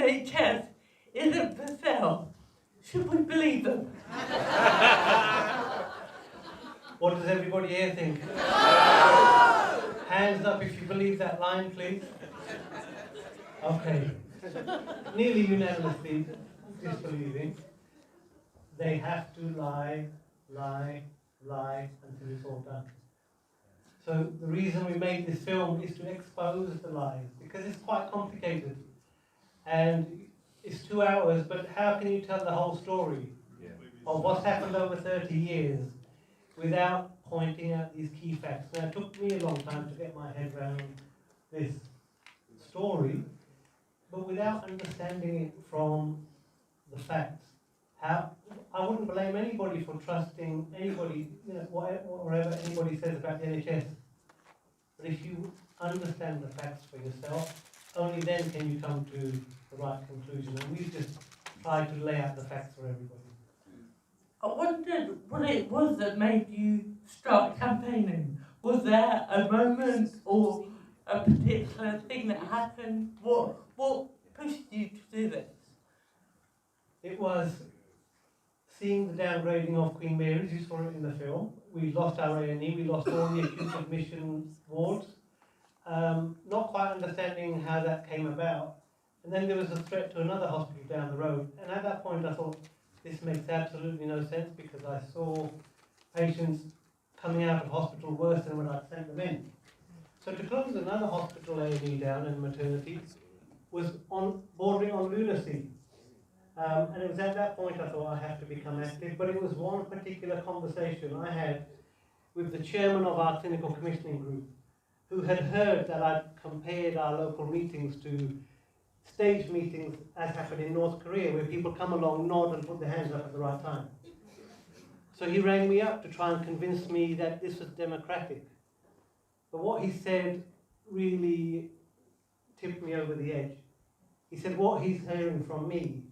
NHS isn't for sale. Should we believe them? What does everybody here think? Hands up if you believe that line, please. Okay. Nearly unanimously disbelieving. They have to lie until it's all done. So the reason we made this film is to expose the lies, because it's quite complicated. And it's 2 hours, but how can you tell the whole story of what's happened over 30 years without pointing out these key facts? Now, it took me a long time to get my head around this story, but without understanding it from the facts. I wouldn't blame anybody for trusting anybody, whatever anybody says about the NHS. But if you understand the facts for yourself, only then can you come to the right conclusion. And we've just tried to lay out the facts for everybody. I wondered what it was that made you start campaigning. Was there a moment or a particular thing that happened? What pushed you to do this? It was seeing the downgrading of Queen Mary's. You saw it in the film. We lost our A&E, we lost all the acute admission wards. Not quite understanding how that came about. And then there was a threat to another hospital down the road. And at that point I thought, this makes absolutely no sense, because I saw patients coming out of hospital worse than when I sent them in. So to close another hospital A&E down and maternity was bordering on lunacy. And it was at that point I thought I have to become active, but it was one particular conversation I had with the chairman of our clinical commissioning group, who had heard that I'd compared our local meetings to stage meetings as happened in North Korea, where people come along, nod and put their hands up at the right time. So he rang me up to try and convince me that this was democratic. But what he said really tipped me over the edge. He said what he's hearing from me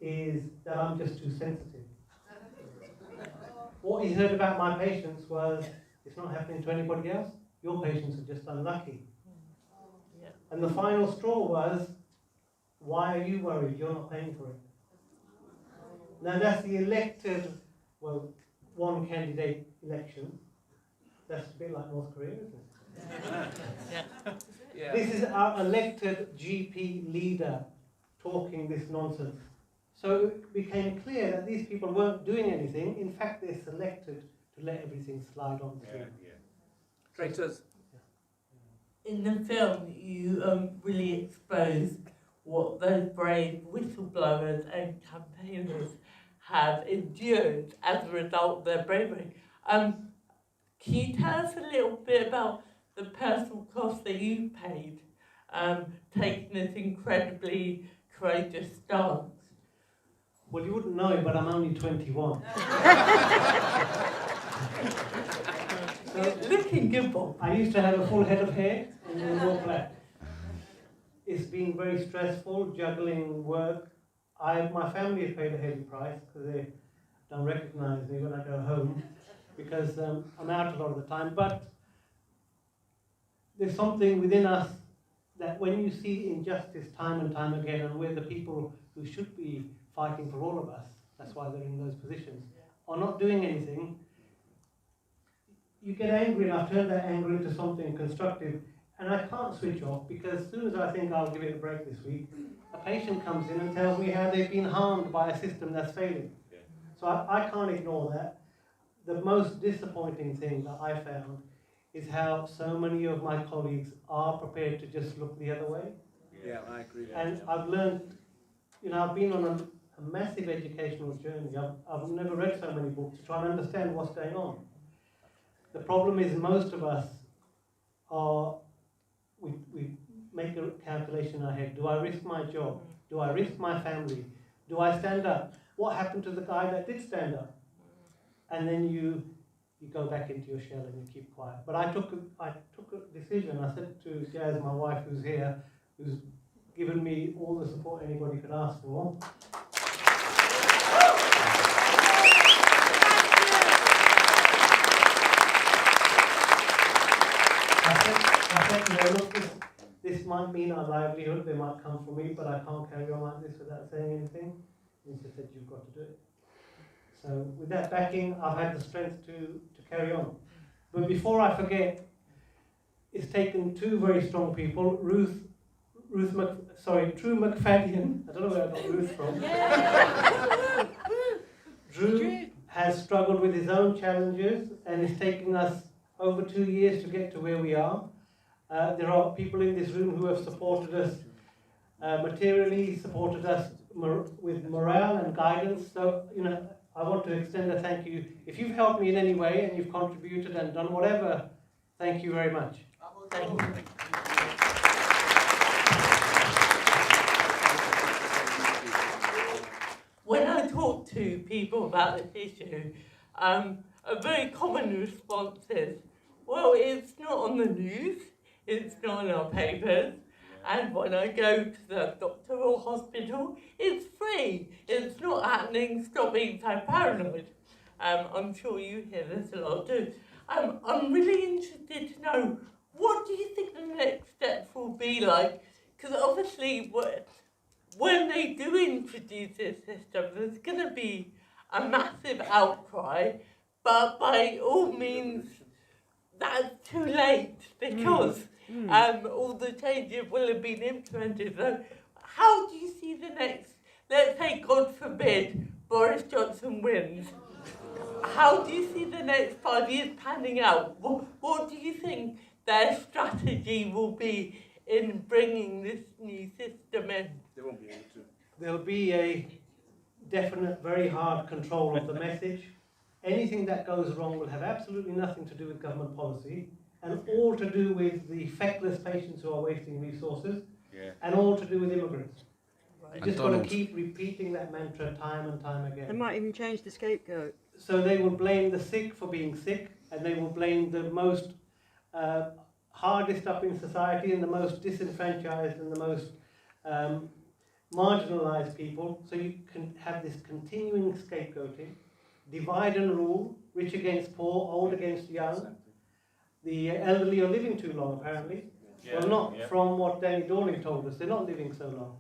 is that I'm just too sensitive. What he heard about my patients was, it's not happening to anybody else, your patients are just unlucky. And the final straw was, why are you worried? You're not paying for it. Now that's the elected, one candidate election. That's a bit like North Korea, isn't it? Yeah. This is our elected GP leader talking this nonsense. So it became clear that these people weren't doing anything. In fact, they're selected to let everything slide on through. Traitors. In the film, you really exposed what those brave whistleblowers and campaigners have endured as a result of their bravery. Can you tell us a little bit about the personal cost that you paid taking this incredibly courageous stance? Well, you wouldn't know, but I'm only 21. Looking good, Bob. I used to have a full head of hair and then all black. It's been very stressful juggling work. My family has paid a heavy price because they don't recognise me when I go home, because I'm out a lot of the time. But there's something within us that when you see injustice time and time again, and we're the people who should be fighting for all of us, that's why they're in those positions, are not doing anything, you get angry, and I've turned that anger into something constructive. And I can't switch off, because as soon as I think I'll give it a break this week, a patient comes in and tells me how they've been harmed by a system that's failing. So I can't ignore that. The most disappointing thing that I found is how so many of my colleagues are prepared to just look the other way. Yeah, I agree. And I've learned, I've been on a massive educational journey. I've never read so many books to try and understand what's going on. The problem is most of us we make a calculation in our head. Do I risk my job? Do I risk my family? Do I stand up? What happened to the guy that did stand up? And then you go back into your shell and you keep quiet. But I took a decision. I said to Jazz, my wife, who's here, who's given me all the support anybody could ask for. I said, look, this might mean our livelihood, they might come for me, but I can't carry on like this without saying anything. And she said, you've got to do it. So with that backing, I've had the strength to carry on. But before I forget, it's taken two very strong people, True McFadden, I don't know where I got Ruth from. Drew has struggled with his own challenges and it's taken us over 2 years to get to where we are. There are people in this room who have supported us materially, supported us with morale and guidance. So, I want to extend a thank you. If you've helped me in any way and you've contributed and done whatever, thank you very much. Thank you. When I talk to people about this issue, a very common response is, well, it's not on the news, it's not in our papers, and when I go to the doctor or hospital, it's free. It's not happening. Stop being so paranoid. I'm sure you hear this a lot too. I'm really interested to know, what do you think the next steps will be like? Because obviously, when they do introduce this system, there's going to be a massive outcry, but by all means, that's too late because all the changes will have been implemented. So how do you see the next, let's say, God forbid, Boris Johnson wins, how do you see the next 5 years panning out? What do you think their strategy will be in bringing this new system in? They won't be able to. There'll be a definite, very hard control of the message. Anything that goes wrong will have absolutely nothing to do with government policy and all to do with the feckless patients who are wasting resources and all to do with immigrants. Right. You're just going to keep repeating that mantra time and time again. They might even change the scapegoat. So they will blame the sick for being sick and they will blame the most hardest up in society and the most disenfranchised and the most marginalised people. So you can have this continuing scapegoating, divide and rule, rich against poor, old against young. The elderly are living too long, apparently. Well, not from what Danny Dorling told us. They're not living so long.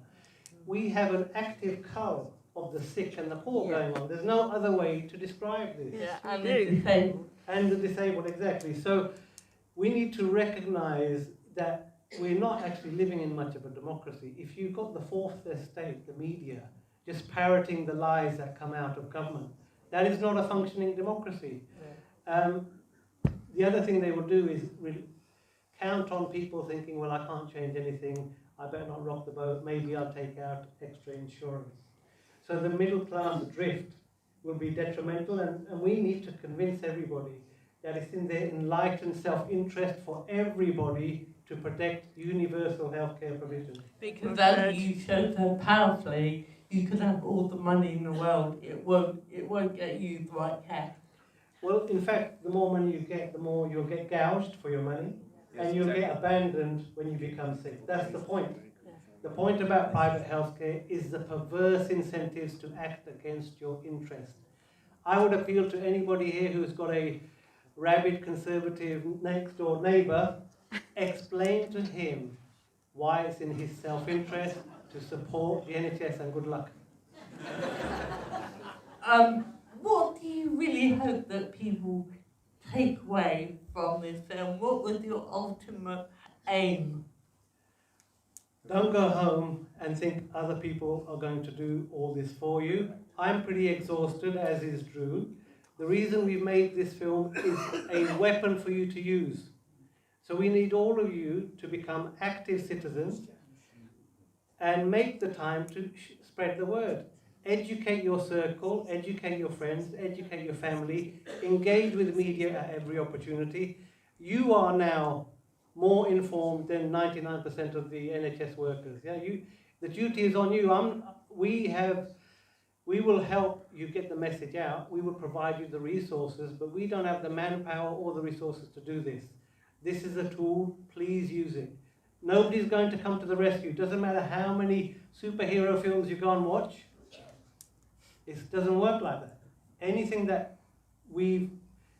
We have an active cull of the sick and the poor going on. There's no other way to describe this. Yeah, and the disabled. And the disabled, exactly. So we need to recognise that we're not actually living in much of a democracy. If you've got the fourth estate, the media, just parroting the lies that come out of government, that is not a functioning democracy. Yeah. The other thing they will do is count on people thinking, well, I can't change anything, I better not rock the boat, maybe I'll take out extra insurance. So the middle class drift will be detrimental, and we need to convince everybody that it's in their enlightened self-interest for everybody to protect universal healthcare provision. Because as you showed so powerfully, you could have all the money in the world, it won't get you the right care. Well, in fact, the more money you get, the more you'll get gouged for your money, and you'll get abandoned when you become sick. That's the point. The point about private healthcare is the perverse incentives to act against your interest. I would appeal to anybody here who's got a rabid conservative next door neighbour, explain to him why it's in his self-interest to support the NHS, and good luck. What do you really hope that people take away from this film? What was your ultimate aim? Don't go home and think other people are going to do all this for you. I'm pretty exhausted, as is Drew. The reason we've made this film is a weapon for you to use. So we need all of you to become active citizens and make the time to spread the word. Educate your circle, educate your friends, educate your family, engage with media at every opportunity. You are now more informed than 99% of the NHS workers. Yeah, the duty is on you. We will help you get the message out. We will provide you the resources, but we don't have the manpower or the resources to do this. This is a tool. Please use it. Nobody's going to come to the rescue. Doesn't matter how many superhero films you go and watch. It doesn't work like that. Anything that we've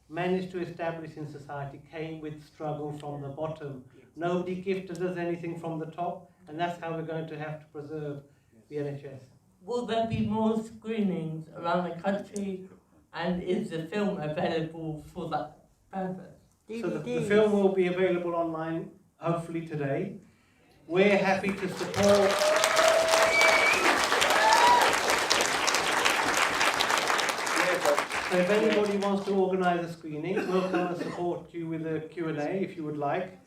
managed to establish in society came with struggle from the bottom. Nobody gifted us anything from the top, and that's how we're going to have to preserve the NHS. Will there be more screenings around the country, and is the film available for that purpose? So the film will be available online, hopefully today. We're happy to support. So if anybody wants to organise a screening, we'll come and support you with a Q&A if you would like.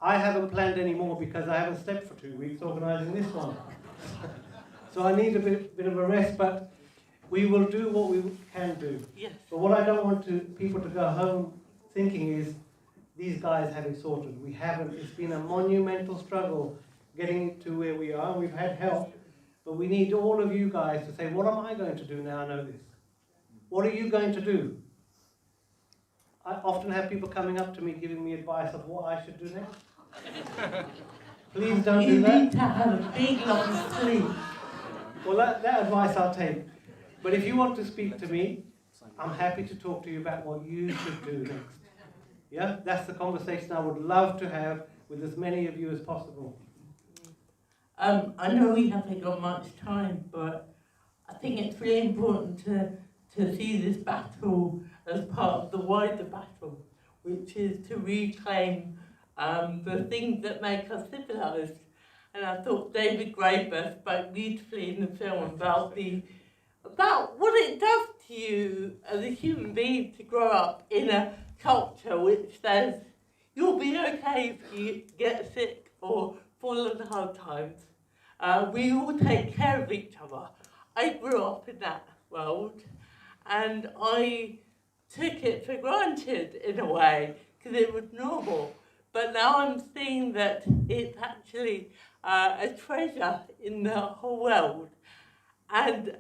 I haven't planned any more because I haven't slept for 2 weeks organising this one. So I need a bit of a rest, but we will do what we can do. Yes. But what I don't want people to go home thinking is, these guys have it sorted. We haven't. It's been a monumental struggle getting it to where we are. We've had help, but we need all of you guys to say, what am I going to do now I know this? What are you going to do? I often have people coming up to me giving me advice of what I should do next. Please don't do that. You need to have a big long sleep. Well, that advice I'll take. But if you want to speak to me, I'm happy to talk to you about what you should do next. Yeah, that's the conversation I would love to have with as many of you as possible. I know we haven't got much time, but I think it's really important to see this battle as part of the wider battle, which is to reclaim the things that make us civilised. And I thought David Graeber spoke beautifully in the film about what it does to you as a human being to grow up in a culture which says you'll be okay if you get sick or fall on hard times. We all take care of each other. I grew up in that world and I took it for granted in a way because it was normal. But now I'm seeing that it's actually a treasure in the whole world. And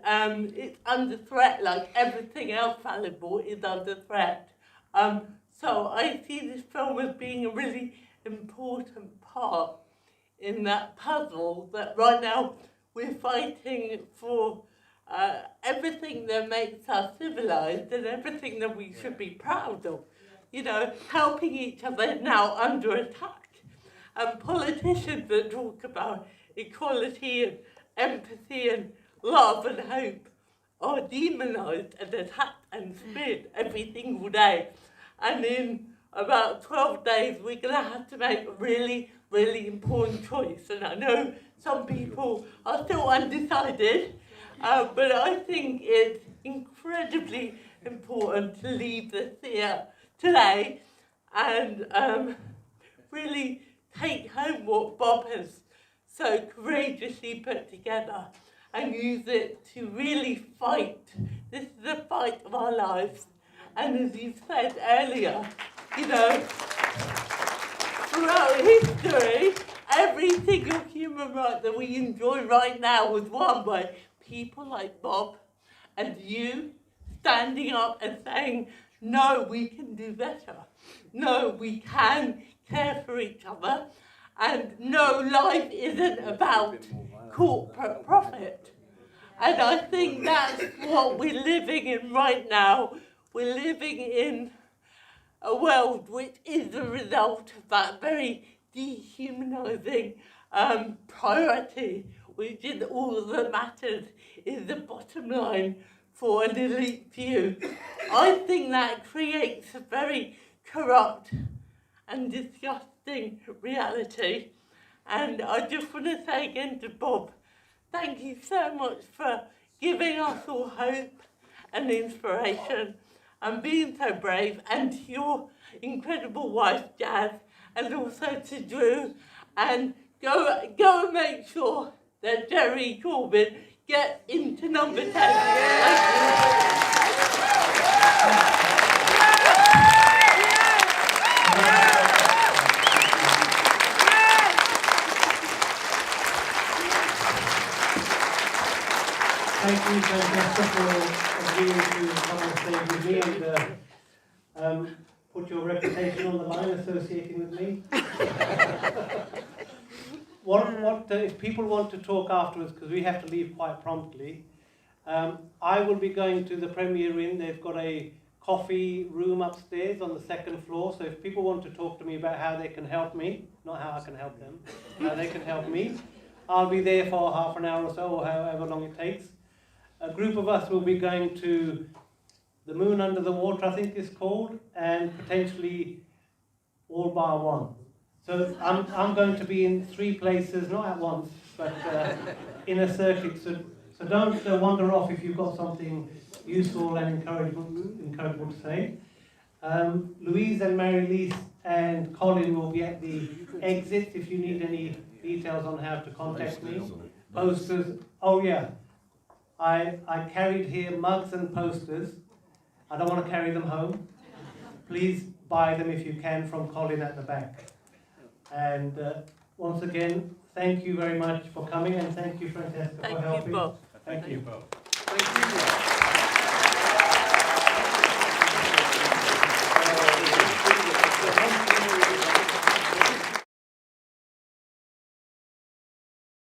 it's under threat, like everything else valuable is under threat. So I see this film as being a really important part in that puzzle that right now we're fighting for everything that makes us civilised and everything that we should be proud of. You know, helping each other is now under attack. And politicians that talk about equality and empathy and love and hope are demonised and attacked and spit every single day. And in about 12 days, we're going to have to make a really, really important choice. And I know some people are still undecided, but I think it's incredibly important to leave this here today and really take home what Bob has so courageously put together and use it to really fight. This is the fight of our lives. And as you said earlier, you know, throughout history, every single human right that we enjoy right now was won by people like Bob and you standing up and saying, no, we can do better. No, we can care for each other. And no, life isn't about corporate profit. And I think that's what we're living in right now. We're living in a world which is the result of that very dehumanising priority, which is all that matters, is the bottom line for an elite few. I think that creates a very corrupt and disgusting reality. And I just want to say again to Bob, thank you so much for giving us all hope and inspiration and being so brave, and to your incredible wife Jazz, and also to Drew, and go and make sure that Jerry Corbyn gets into number 10. Thank you, Francesca, for agreeing to come on stage with me and put your reputation on the line associating with me. If people want to talk afterwards, because we have to leave quite promptly, I will be going to the Premier Inn. They've got a coffee room upstairs on the second floor. So if people want to talk to me about how they can help me, not how I can help them, how they can help me, I'll be there for half an hour or so, or however long it takes. A group of us will be going to the Moon Under the Water, I think it's called, and potentially All Bar One. So I'm going to be in 3 places, not at once, but in a circuit. So don't wander off if you've got something useful and encouraging to say. Louise and Mary-Lise and Colin will be at the exit if you need any details on how to contact me. Posters. Oh yeah, I carried here mugs and posters. I don't want to carry them home. Please buy them if you can from Colin at the back. And once again, thank you very much for coming, and thank you, Francesca, for helping. Thank you, Bob. Thank you. Thank you.